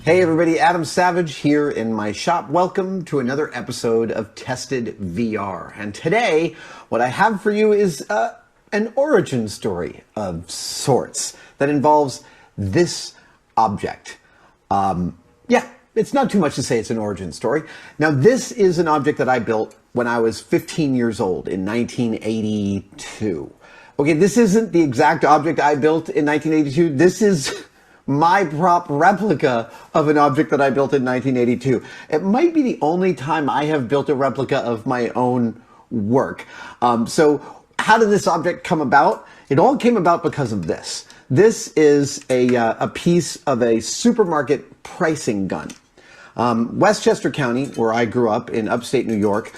Hey everybody, Adam Savage here in my shop. Welcome to another episode of Tested VR. And today, what I have for you is an origin story of sorts that involves this object. It's not too much to say it's an origin story. Now, this is an object that I built when I was 15 years old in 1982. Okay, this isn't the exact object I built in 1982. This is my prop replica of an object that I built in 1982. It might be the only time I have built a replica of my own work. So how did this object come about? It all came about because of this. This is a piece of a supermarket pricing gun. Westchester County, where I grew up in upstate New York,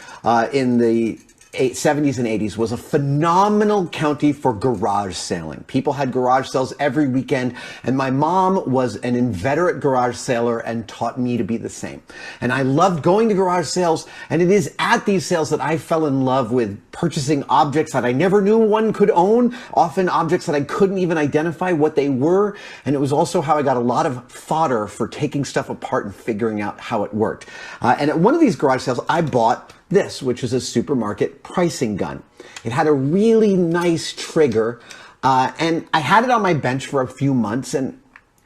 in the 70s and 80s, was a phenomenal county for garage sailing. People had garage sales every weekend, and my mom was an inveterate garage sailor and taught me to be the same. And I loved going to garage sales, and it is at these sales that I fell in love with purchasing objects that I never knew one could own, often objects that I couldn't even identify what they were. And it was also how I got a lot of fodder for taking stuff apart and figuring out how it worked. And at one of these garage sales, I bought this, which is a supermarket pricing gun. It had a really nice trigger, and I had it on my bench for a few months, and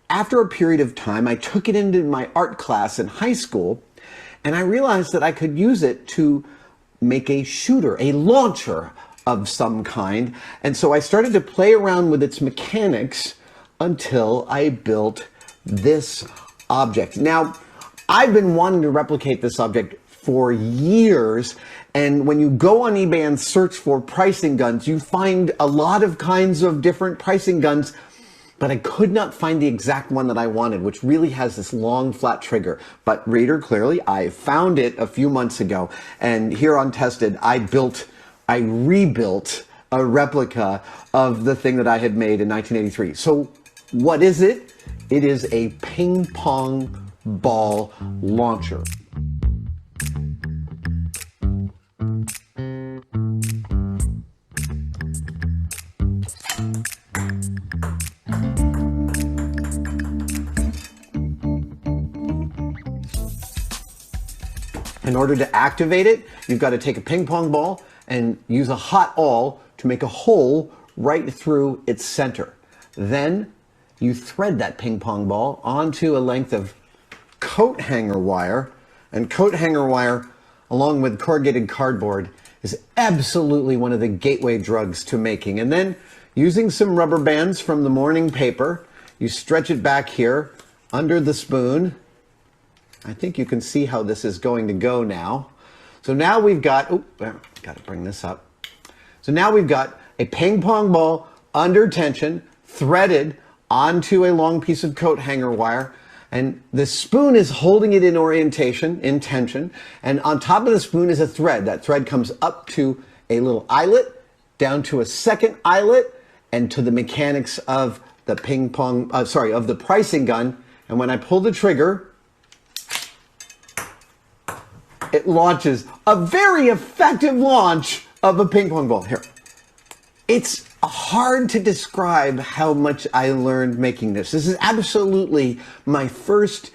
after a period of time, I took it into my art class in high school, and I realized that I could use it to make a shooter, a launcher of some kind, and so I started to play around with its mechanics until I built this object. Now, I've been wanting to replicate this object for years, and when you go on eBay and search for pricing guns, you find a lot of kinds of different pricing guns, but I could not find the exact one that I wanted, which really has this long flat trigger. But reader, clearly I found it a few months ago, and here on Tested, I rebuilt a replica of the thing that I had made in 1983. So what is it? It is a ping pong ball launcher. In order to activate it, you've got to take a ping pong ball and use a hot awl to make a hole right through its center. Then you thread that ping pong ball onto a length of coat hanger wire, and coat hanger wire, along with corrugated cardboard, is absolutely one of the gateway drugs to making. And then, using some rubber bands from the morning paper, you stretch it back here under the spoon. I think you can see how this is going to go now. So now we've got, got to bring this up. So now we've got a ping pong ball under tension, threaded onto a long piece of coat hanger wire, and the spoon is holding it in orientation, in tension, and on top of the spoon is a thread. That thread comes up to a little eyelet, down to a second eyelet, and to the mechanics of the of the pricing gun. And when I pull the trigger, it launches a very effective launch of a ping pong ball. Here, it's hard to describe how much I learned making this. This is absolutely my first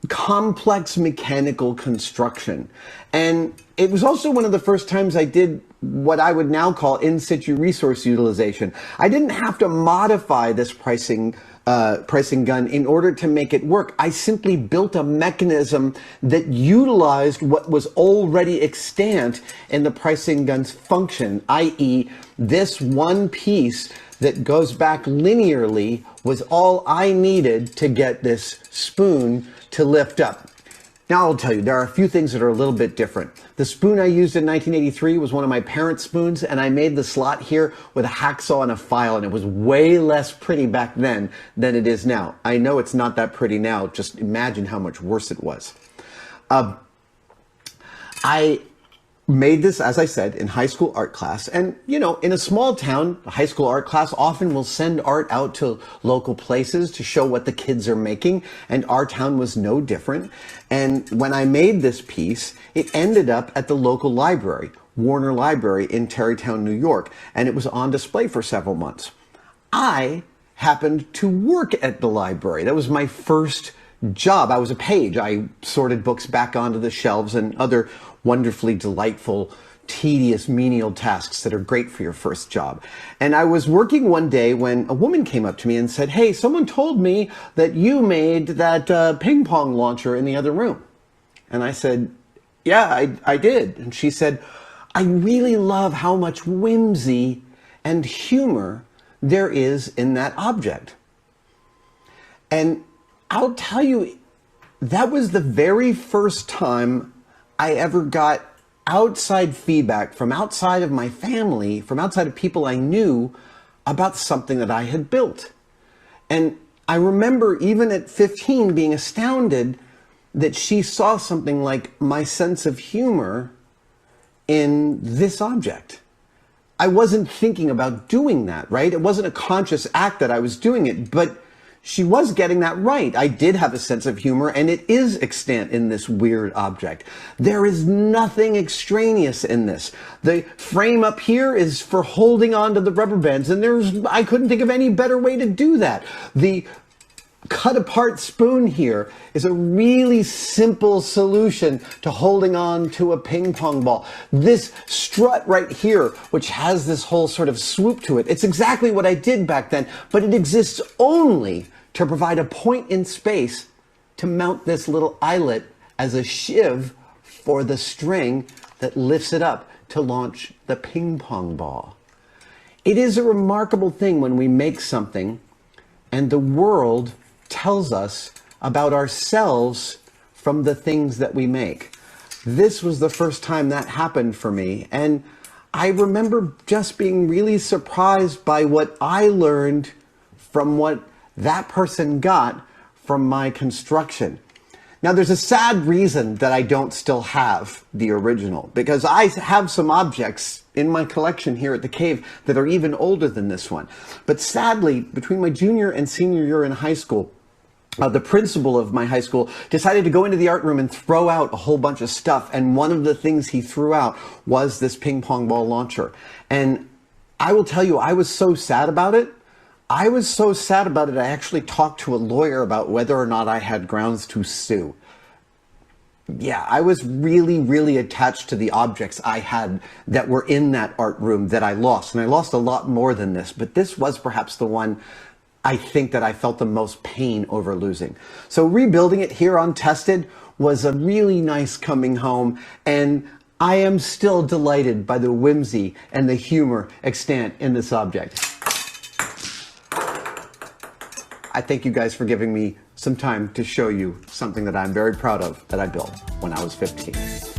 complex mechanical construction. And it was also one of the first times I did what I would now call in situ resource utilization. I didn't have to modify this pricing gun in order to make it work. I simply built a mechanism that utilized what was already extant in the pricing gun's function, i.e. this one piece that goes back linearly was all I needed to get this spoon to lift up. Now I'll tell you, there are a few things that are a little bit different. The spoon I used in 1983 was one of my parents' spoons, and I made the slot here with a hacksaw and a file, and it was way less pretty back then than it is now. I know it's not that pretty now, just imagine how much worse it was. I made this, as I said, in high school art class. And, you know, in a small town, a high school art class often will send art out to local places to show what the kids are making. And our town was no different. And when I made this piece, it ended up at the local library, Warner Library in Tarrytown, New York. And it was on display for several months. I happened to work at the library. That was my first job. I was a page. I sorted books back onto the shelves and other wonderfully delightful, tedious, menial tasks that are great for your first job. And I was working one day when a woman came up to me and said, "Hey, someone told me that you made that ping pong launcher in the other room." And I said, "Yeah, I did." And she said, "I really love how much whimsy and humor there is in that object." And I'll tell you, that was the very first time I ever got outside feedback from outside of my family, from outside of people I knew about something that I had built. And I remember even at 15 being astounded that she saw something like my sense of humor in this object. I wasn't thinking about doing that, right? It wasn't a conscious act that I was doing it, but she was getting that right. I did have a sense of humor, and it is extant in this weird object. There is nothing extraneous in this. The frame up here is for holding on to the rubber bands, and I couldn't think of any better way to do that. The cut apart spoon here is a really simple solution to holding on to a ping pong ball. This strut right here, which has this whole sort of swoop to it, it's exactly what I did back then, but it exists only to provide a point in space to mount this little eyelet as a shiv for the string that lifts it up to launch the ping pong ball. It is a remarkable thing when we make something and the world tells us about ourselves from the things that we make. This was the first time that happened for me, and I remember just being really surprised by what I learned from what that person got from my construction. Now, there's a sad reason that I don't still have the original, because I have some objects in my collection here at the cave that are even older than this one. But sadly, between my junior and senior year in high school, the principal of my high school decided to go into the art room and throw out a whole bunch of stuff. And one of the things he threw out was this ping pong ball launcher. And I will tell you, I was so sad about it. I actually talked to a lawyer about whether or not I had grounds to sue. Yeah, I was really, really attached to the objects I had that were in that art room that I lost. And I lost a lot more than this, but this was perhaps the one I think that I felt the most pain over losing. So rebuilding it here on Tested was a really nice coming home, and I am still delighted by the whimsy and the humor extant in this object. I thank you guys for giving me some time to show you something that I'm very proud of that I built when I was 15.